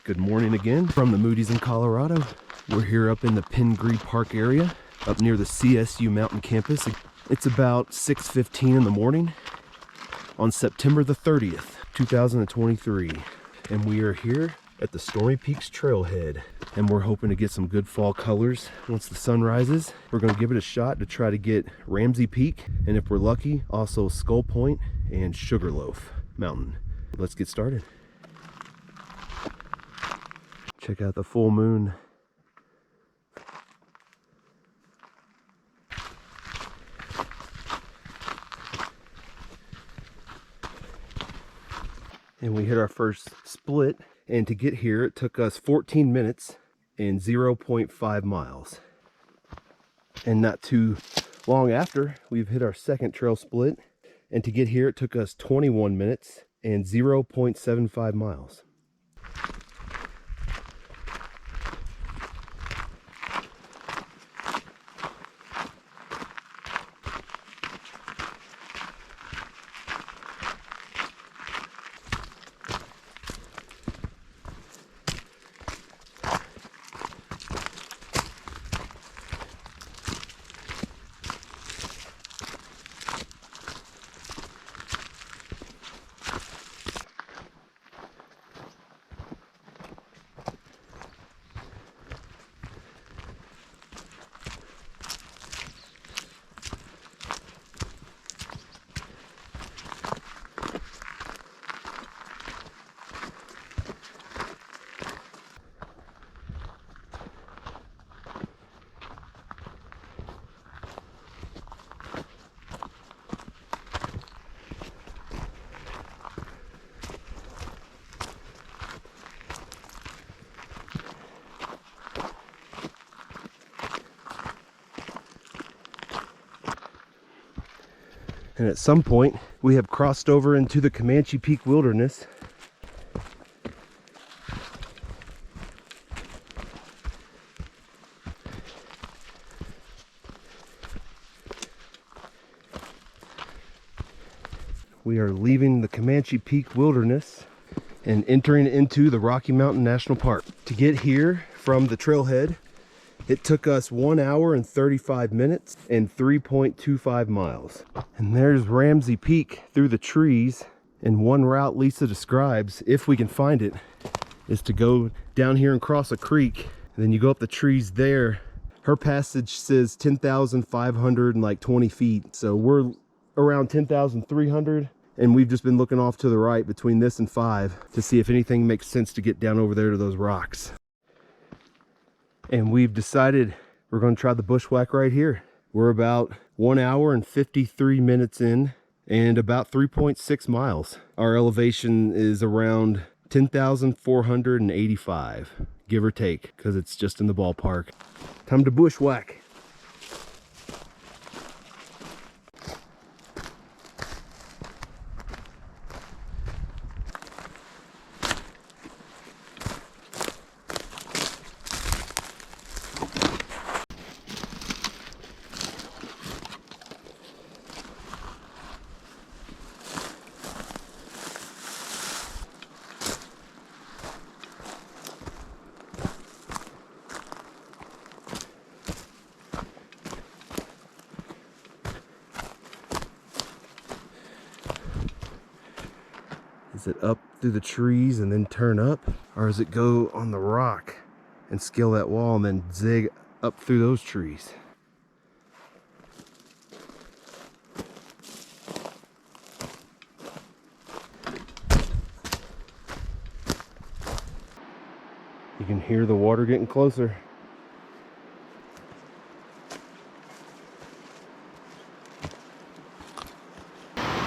Good morning again from the Moody's in Colorado. We're here up in the Pingree Park area, up near the CSU Mountain campus. It's about 6:15 in the morning on September the 30th, 2023. And we are here at the Stormy Peaks Trailhead. And we're hoping to get some good fall colors once the sun rises. We're gonna give it a shot to try to get Ramsey Peak, and if we're lucky, also Skull Point and Sugarloaf Mountain. Let's get started. Check out the full moon. And we hit our first split, and to get here it took us 14 minutes and 0.5 miles. And not too long after, we've hit our second trail split, and to get here it took us 21 minutes and 0.75 miles. And at some point, we have crossed over into the Comanche Peak Wilderness. We are leaving the Comanche Peak Wilderness and entering into the Rocky Mountain National Park. To get here from the trailhead, it took us 1 hour and 35 minutes and 3.25 miles. And there's Ramsey Peak through the trees. And one route Lisa describes, if we can find it, is to go down here and cross a creek. And then you go up the trees there. Her passage says 10,520 feet. So we're around 10,300. And we've just been looking off to the right between this and 5 to see if anything makes sense to get down over there to those rocks. And we've decided we're going to try the bushwhack right here. We're about 1 hour and 53 minutes in and about 3.6 miles. Our elevation is around 10,485, give or take, because it's just in the ballpark. Time to bushwhack. Is it up through the trees and then turn up? Or does it go on the rock and scale that wall and then zig up through those trees? You can hear the water getting closer.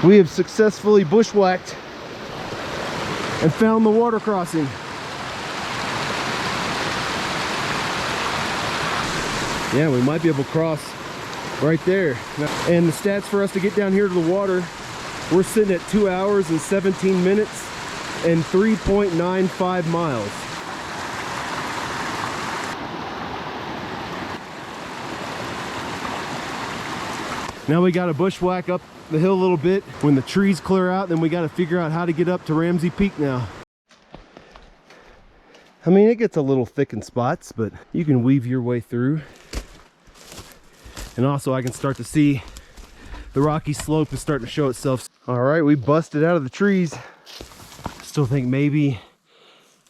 We have successfully bushwhacked and found the water crossing. Yeah, we might be able to cross right there. And the stats for us to get down here to the water, we're sitting at 2 hours and 17 minutes and 3.95 miles. Now we got to bushwhack up the hill a little bit. When the trees clear out, then we got to figure out how to get up to Ramsey Peak now. I mean, it gets a little thick in spots, but you can weave your way through. And also I can start to see the rocky slope is starting to show itself. All right, we busted out of the trees. Still think maybe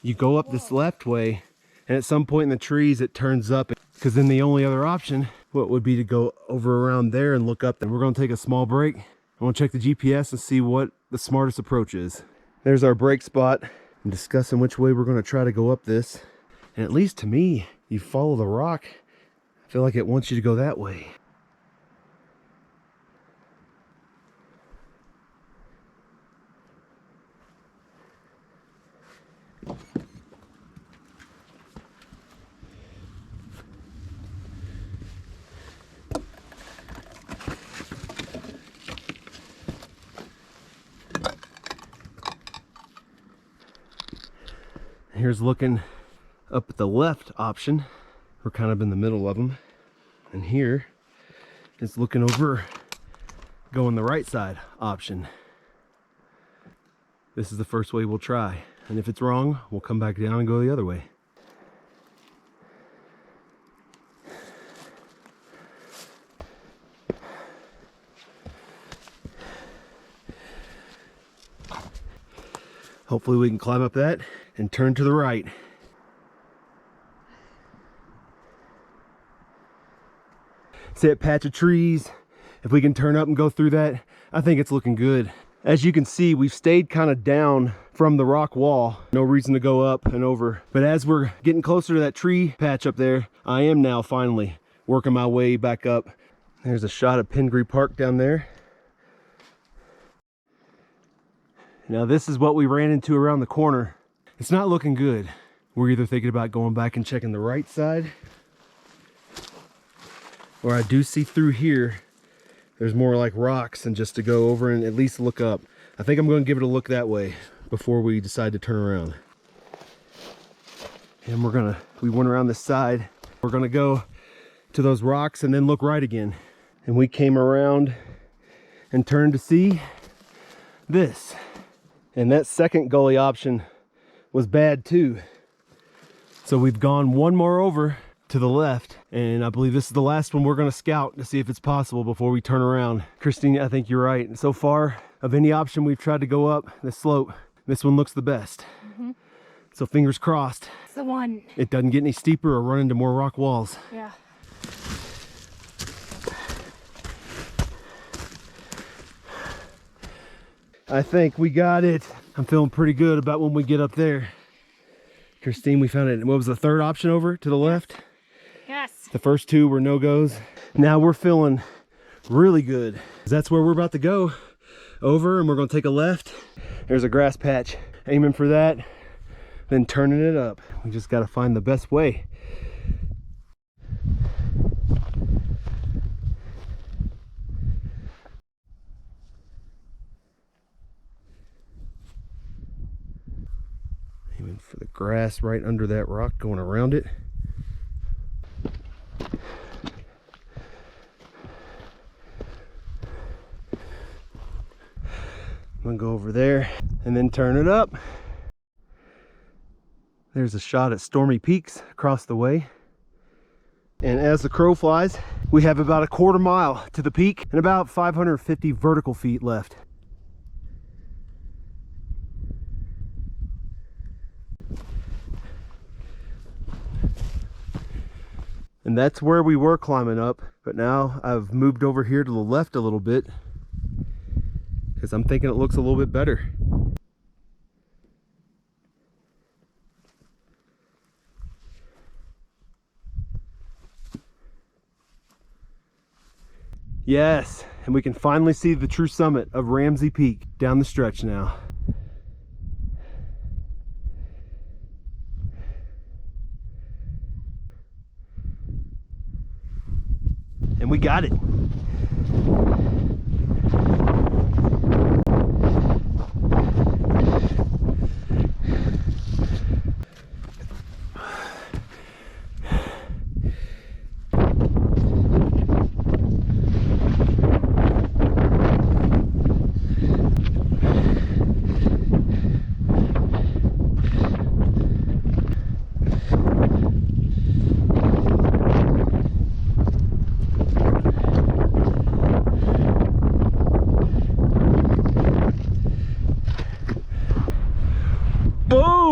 you go up this left way and at some point in the trees it turns up, because then the only other option what would be to go over around there and look up. And we're going to take a small break. I want to check the GPS and see what the smartest approach is. There's our break spot. I'm discussing which way we're going to try to go up this. And at least to me, you follow the rock, I feel like it wants you to go that way. Here's looking up at the left option. We're kind of in the middle of them. And here is looking over, going the right side option. This is the first way we'll try. And if it's wrong, we'll come back down and go the other way. Hopefully we can climb up that and turn to the right. See that patch of trees? If we can turn up and go through that, I think it's looking good. As you can see, we've stayed kind of down from the rock wall. No reason to go up and over. But as we're getting closer to that tree patch up there, I am now finally working my way back up. There's a shot of Pingree Park down there. Now this is what we ran into around the corner. It's not looking good. We're either thinking about going back and checking the right side, or I do see through here, there's more like rocks, and just to go over and at least look up. I think I'm going to give it a look that way before we decide to turn around. And we went around this side. We're gonna go to those rocks and then look right again. And we came around and turned to see this. And that second gully option was bad too. So we've gone one more over to the left, and I believe this is the last one we're going to scout to see if it's possible before we turn around. Christine, I think you're right. So far, of any option we've tried to go up the slope, this one looks the best. So fingers crossed. It's the one. It doesn't get any steeper or run into more rock walls. Yeah. I think we got it. I'm feeling pretty good about when we get up there. Christine, we found it. What was the third option over to the left? Yes. The first two were no-goes. Now we're feeling really good. That's where we're about to go. Over, and we're gonna take a left. There's a grass patch. Aiming for that, then turning it up. We just gotta find the best way. Aiming for the grass right under that rock, going around it. I'm gonna go over there and then turn it up. There's a shot at Stormy Peaks across the way. And as the crow flies, we have about a quarter mile to the peak and about 550 vertical feet left. And that's where we were climbing up, but now I've moved over here to the left a little bit because I'm thinking it looks a little bit better. Yes, and we can finally see the true summit of Ramsey Peak down the stretch now. And we got it.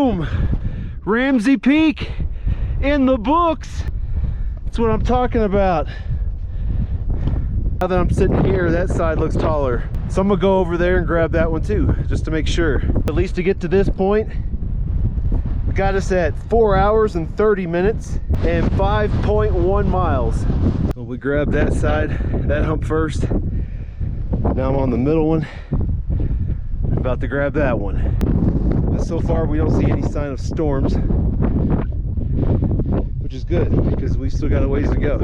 Boom! Ramsey Peak in the books. That's what I'm talking about. Now that I'm sitting here, that side looks taller. So I'm gonna go over there and grab that one too, just to make sure. At least to get to this point, got us at 4 hours and 30 minutes and 5.1 miles. So we grabbed that side, that hump first. Now I'm on the middle one. I'm about to grab that one. But so far we don't see any sign of storms, which is good because we still got a ways to go.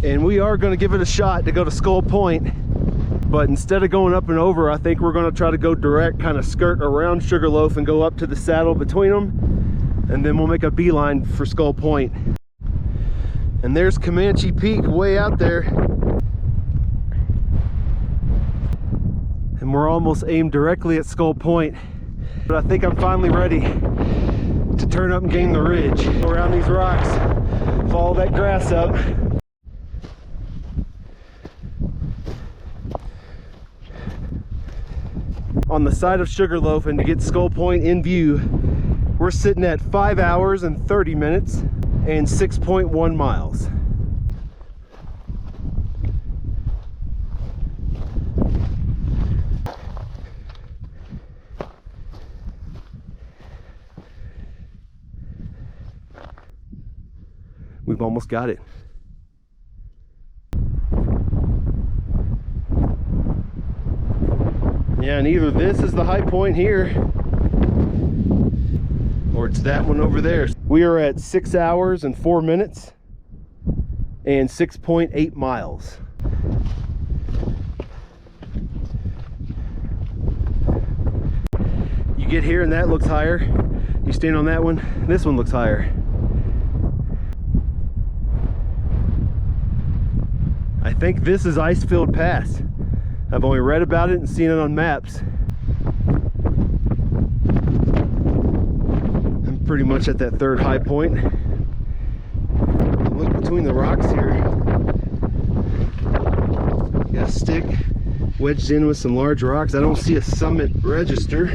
And we are going to give it a shot to go to Skull Point, but instead of going up and over, I think we're going to try to go direct, kind of skirt around Sugarloaf and go up to the saddle between them, and then we'll make a beeline for Skull Point. And there's Comanche Peak way out there, and we're almost aimed directly at Skull Point, but I think I'm finally ready to turn up and gain the ridge. Go around these rocks, follow that grass up. On the side of Sugarloaf, and to get Skull Point in view, we're sitting at 5 hours and 30 minutes and 6.1 miles. We've almost got it. Yeah, and either this is the high point here, or it's that one over there. We are at 6 hours and 4 minutes and 6.8 miles. You get here and that looks higher. You stand on that one, this one looks higher. I think this is Icefield Pass. I've only read about it and seen it on maps. I'm pretty much at that third high point. Look between the rocks here. Got a stick wedged in with some large rocks. I don't see a summit register.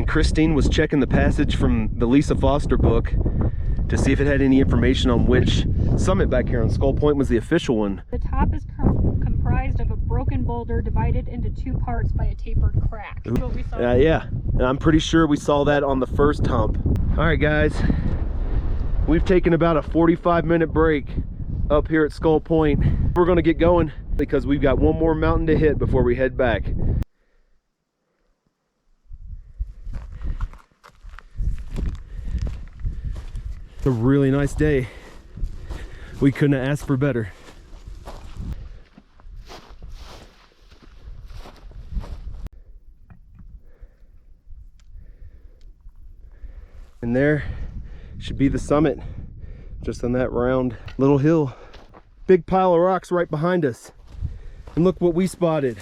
Christine was checking the passage from the Lisa Foster book to see if it had any information on which summit back here on Skull Point was the official one. The top is comprised of a broken boulder divided into two parts by a tapered crack. What we saw. Yeah, and I'm pretty sure we saw that on the first hump. All right, guys, we've taken about a 45-minute break up here at Skull Point. We're going to get going because we've got one more mountain to hit before we head back. It's a really nice day. We couldn't have asked for better. And there should be the summit, just on that round little hill. Big pile of rocks right behind us. And look what we spotted.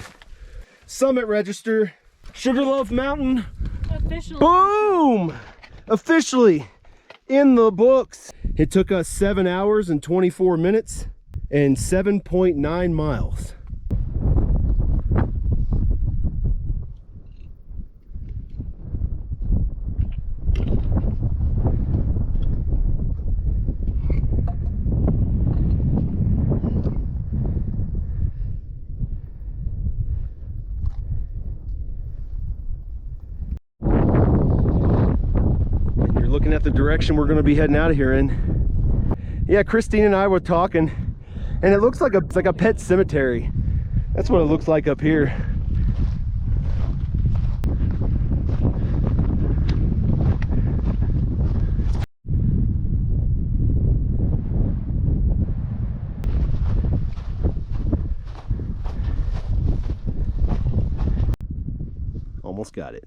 Summit register, Sugarloaf Mountain. Officially. Boom! Officially in the books. It took us 7 hours and 24 minutes and 7.9 miles. Looking at the direction we're going to be heading out of here in. Yeah, Christine and I were talking, and it looks like it's like a pet cemetery. That's what it looks like up here. got it.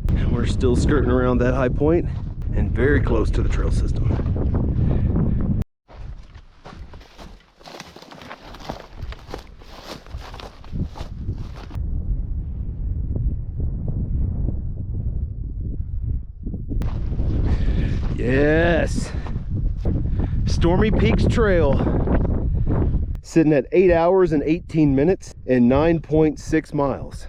And we're still skirting around that high point and very close to the trail system. Yes, Stormy Peaks Trail, sitting at 8 hours and 18 minutes and 9.6 miles.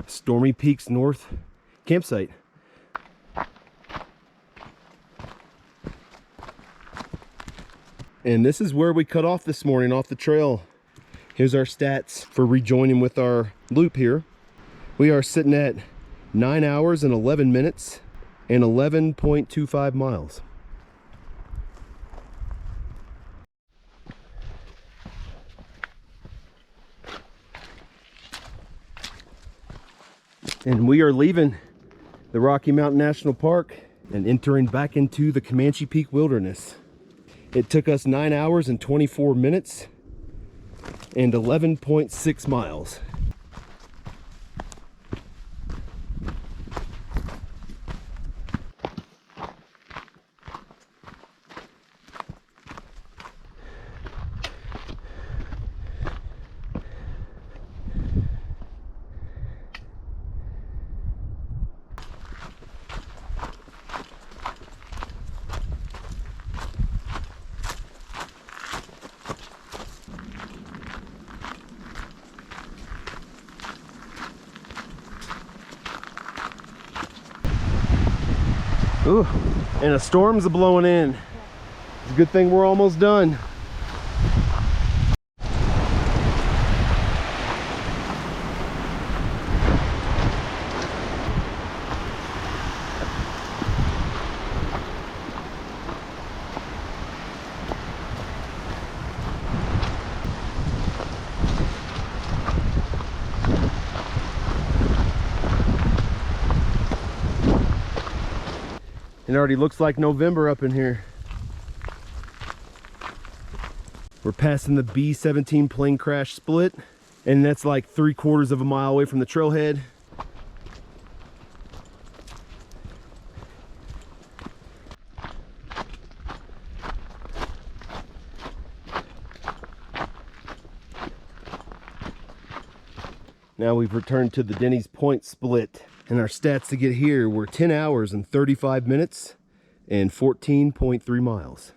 Stormy Peaks North campsite. And this is where we cut off this morning off the trail. Here's our stats for rejoining with our loop here. We are sitting at 9 hours and 11 minutes and 11.25 miles. And we are leaving the Rocky Mountain National Park and entering back into the Comanche Peak Wilderness. It took us 9 hours and 24 minutes and 11.6 miles. Ooh, and a storm's blowing in. It's a good thing we're almost done. It already looks like November up in here. We're passing the B-17 plane crash split, and that's like 3/4 of a mile away from the trailhead. Now we've returned to the Denny's Point split, and our stats to get here were 10 hours and 35 minutes and 14.3 miles.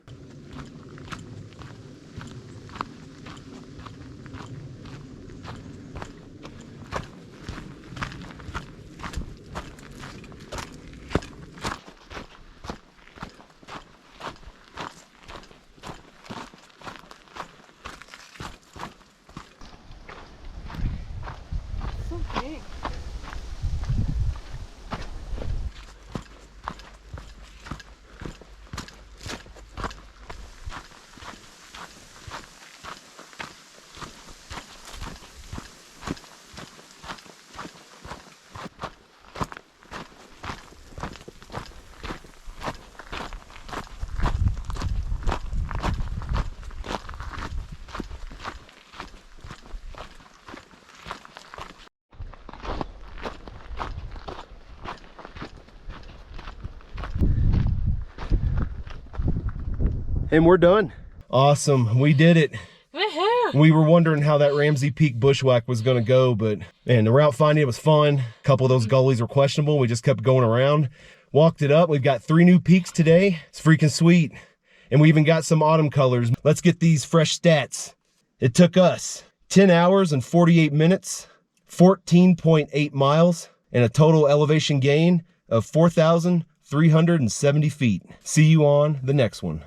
And we're done. Awesome, we did it. Woohoo! We were wondering how that Ramsey Peak bushwhack was gonna go, but man, the route finding, it was fun. A couple of those gullies were questionable. We just kept going around, walked it up. We've got 3 new peaks today. It's freaking sweet. And we even got some autumn colors. Let's get these fresh stats. It took us 10 hours and 48 minutes, 14.8 miles, and a total elevation gain of 4,370 feet. See you on the next one.